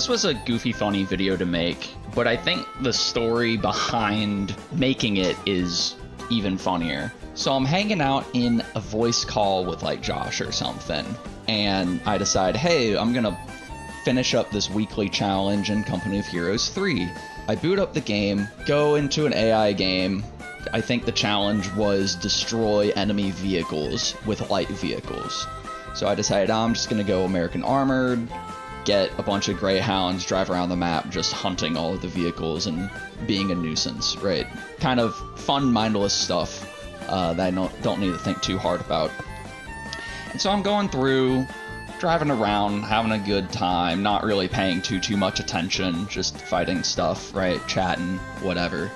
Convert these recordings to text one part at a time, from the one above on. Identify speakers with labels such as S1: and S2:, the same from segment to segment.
S1: this was a goofy, funny video to make, but I think the story behind making it is even funnier. So I'm hanging out in a voice call with like Josh or something, and I decide, hey, I'm gonna finish up this weekly challenge in Company of Heroes 3. I boot up the game, go into an AI game. I think the challenge was destroy enemy vehicles with light vehicles. So I decided I'm just gonna go American Armored, get a bunch of Greyhounds, drive around the map just hunting all of the vehicles and being a nuisance, right? Kind of fun, mindless stuff that I don't need to think too hard about. And so I'm going through, driving around, having a good time, not really paying too much attention, just fighting stuff, right? Chatting, whatever.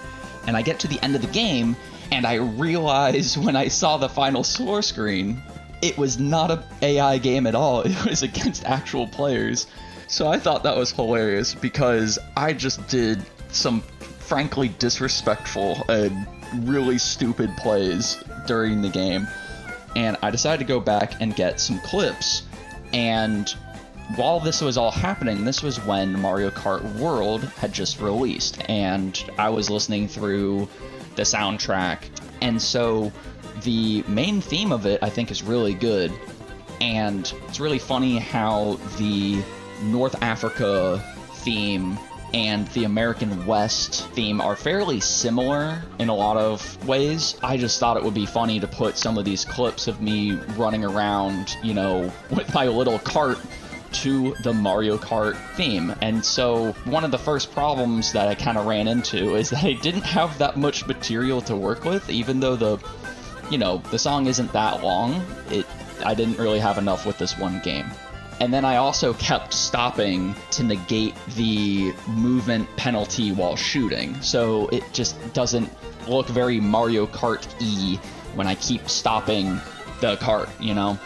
S1: And I get to the end of the game, and I realize when I saw the final score screen, it was not an AI game at all. It was against actual players. So I thought that was hilarious because I just did some frankly disrespectful and really stupid plays during the game. And I decided to go back and get some clips. And while this was all happening, this was when Mario Kart World had just released. And I was listening through the soundtrack. And so the main theme of it, I think, is really good. And it's really funny how the North Africa theme and the American West theme are fairly similar in a lot of ways. I just thought it would be funny to put some of these clips of me running around, you know, with my little cart to the Mario Kart theme. And so one of the first problems that I kind of ran into is that I didn't have that much material to work with, even though the song isn't that long. I didn't really have enough with this one game. And then I also kept stopping to negate the movement penalty while shooting. So it just doesn't look very Mario Kart-y when I keep stopping the cart, you know?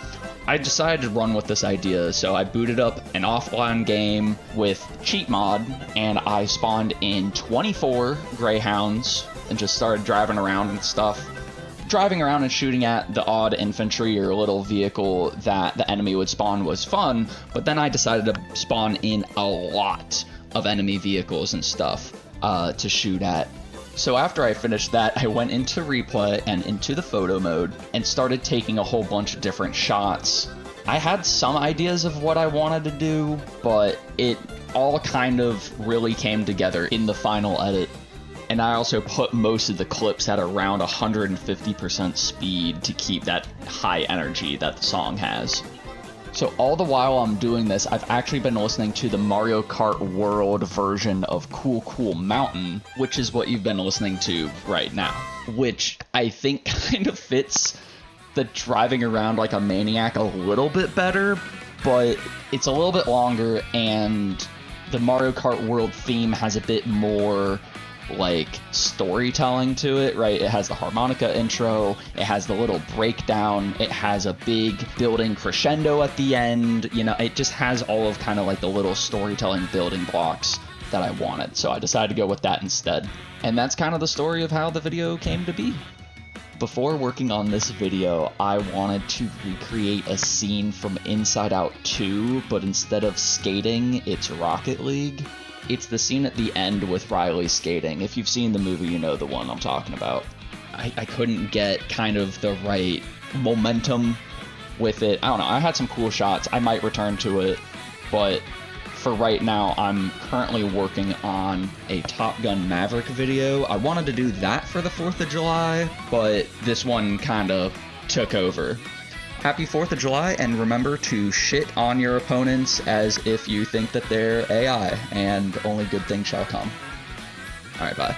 S1: I decided to run with this idea, so I booted up an offline game with cheat mod, and I spawned in 24 Greyhounds and just started driving around and stuff. Driving around and shooting at the odd infantry or little vehicle that the enemy would spawn was fun, but then I decided to spawn in a lot of enemy vehicles and stuff to shoot at. So after I finished that, I went into replay and into the photo mode and started taking a whole bunch of different shots. I had some ideas of what I wanted to do, but it all kind of really came together in the final edit. And I also put most of the clips at around 150% speed to keep that high energy that the song has. So all the while I'm doing this, I've actually been listening to the Mario Kart World version of Cool Cool Mountain, which is what you've been listening to right now, which I think kind of fits the driving around like a maniac a little bit better, but it's a little bit longer, and the Mario Kart World theme has a bit more like storytelling to it, right? It has the harmonica intro, it has the little breakdown, it has a big building crescendo at the end, you know, it just has all of kind of like the little storytelling building blocks that I wanted. So I decided to go with that instead. And that's kind of the story of how the video came to be. Before working on this video, I wanted to recreate a scene from Inside Out 2, but instead of skating, it's Rocket League. It's the scene at the end with Riley skating. If you've seen the movie, you know the one I'm talking about. I couldn't get kind of the right momentum with it. I don't know, I had some cool shots. I might return to it, but for right now, I'm currently working on a Top Gun Maverick video. I wanted to do that for the 4th of July, but this one kind of took over. Happy 4th of July, and remember to shit on your opponents as if you think that they're AI, and only good things shall come. Alright, bye.